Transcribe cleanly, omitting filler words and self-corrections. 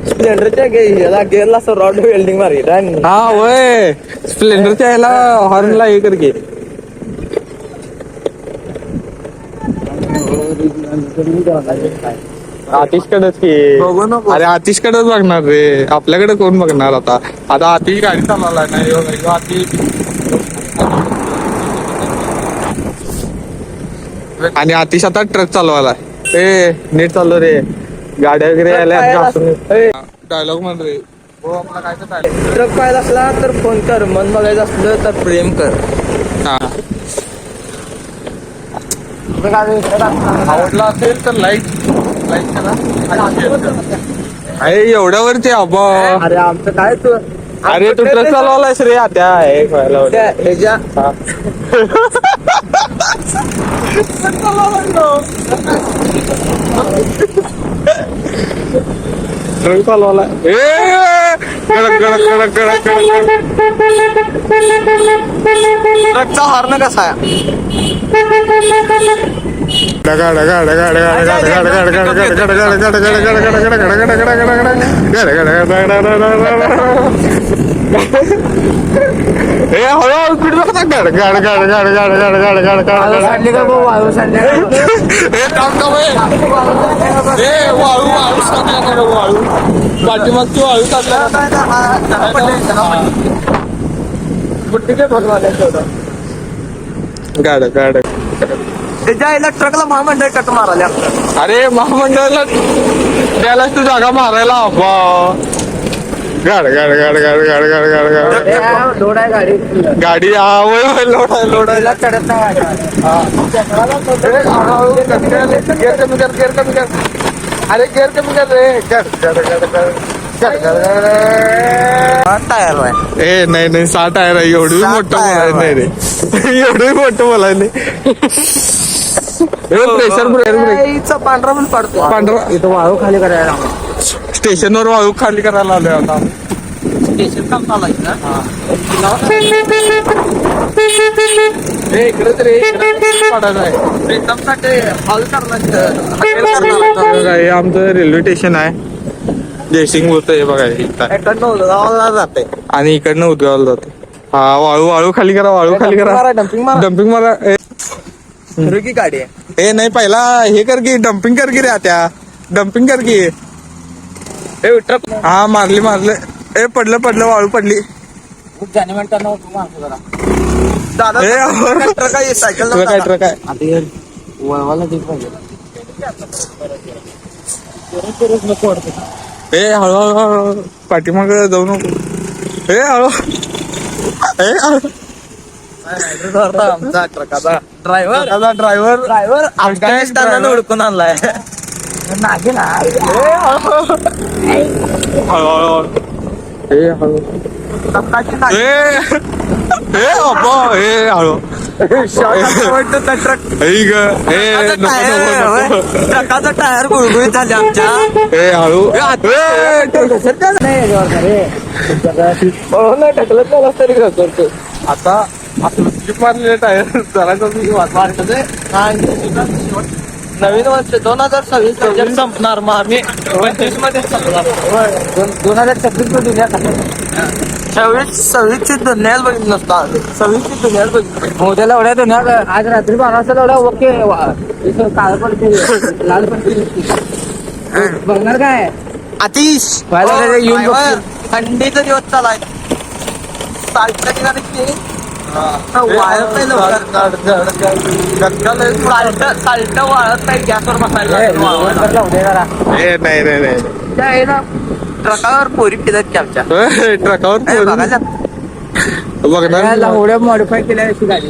स्प्लेंडरच्या गेअरला असं rod welding मारी हा होय स्प्लेंडरच्या याला हॉर्नला हे कर की आतिशकडेच की अरे आतिशकडेच बघणार रे आपल्याकडे कोण बघणार आता आतिश गाडी चालवलाय नाही आतिश आणि आतिश आता ट्रक चालवायलाय ए नीट चाललो रे गाड्या वगैरे यायला डायलॉग म्हण रे ट्रक पाहायचा असला तर फोन कर मन बघायचं असलं तर प्रेम कर हा आवडला असेल तर लाईक करा अरे एवढ्यावरती अबा अरे आमचं काय तू अरे तू ट्रक चालवायलायस रे आता ह्याच्या ट्रक चालवायला कडक कडक कडक कडक ट्रकचा हॉर्न कसा आहे हळूहळू कुठे वाळू वाळू पाठीमागची वाळू गाड गाड त्याच्या आईला ट्रकला महामंडळ कट मारायला अरे महामंडळाला त्याला तू जागा मारायला हवा गाड गाड गाड गाड गाड गाड गाड गाड लोड आहे गाडी गाडी लोड आहे लोड आहे चढत नाही गेअर कमी कर गेअर कमी कर अरे गेअर कमी कर रे टायर आहे ए नाही नाही 6 टायर आहे एवढी मोठं बोलाय नाही रे एवढी मोठं बोलाय नाही प्रेशर ब्रेक पांढरा पण पडतो पांढरा इथं वाळू खाली करायला स्टेशनवर वाळू खाली करायला आलोय आता स्टेशन काम चालायचं इकडे तरी पडायचं आहे एकदमसाठी हॉल हे आमचं रेल्वे स्टेशन आहे जयसिंगपूरचं हे बघा इकडनं उदगावला जाते आणि इकडनं उदगावला जाते हा वाळू वाळू खाली करा वाळू खाली करा डम्पिंग मारा की गाडी आहे ए नाही पहिला हे कर की डम्पिंग कर की रे त्या डम्पिंग कर की ट्रक हा मारली मारले ए पडलं वाळू पडली ट्रक आहे सायकल तुला काय ट्रक आहे वळवायला दिली पाहिजे ए हळूहळू पाठीमाग जाऊ नको ए हळू आमचा ट्रकाचा ड्रायव्हर ड्रायव्हर अफगाणिस्तानला हुडकून आणलाय नागे ना हळूहळू ए हळू ए अप्पा ए हळू ट्रकाचा टायर गुळगुळीत झाले आमच्या ए हळू ढकलत नाही तरी करतो आता आपलं स्लिप मारलेलं टायर जरा नवीन वर्ष 2026 संपणार मग आम्ही 25 मध्ये संपणार 2026 दुनिया 26 ची दुनियाच बघितली नसता 26 ची दुनियाच बघितली मोद्याला एवढ्या दुनिया आज रात्री 12 वाजता एवढ्या ओके काळ पडते लाल पडते बघणार काय आतिश येऊन थंडीचा दिवस चालाय साल्ट ठिकाणी वाळत नाही साल्ट वाळत नाही गॅसवर बसायला नाही ट्रकावर पोरी पितात की आमच्या ट्रकावर बघणार एवढ्या मॉडिफाय केल्या अशी गाडी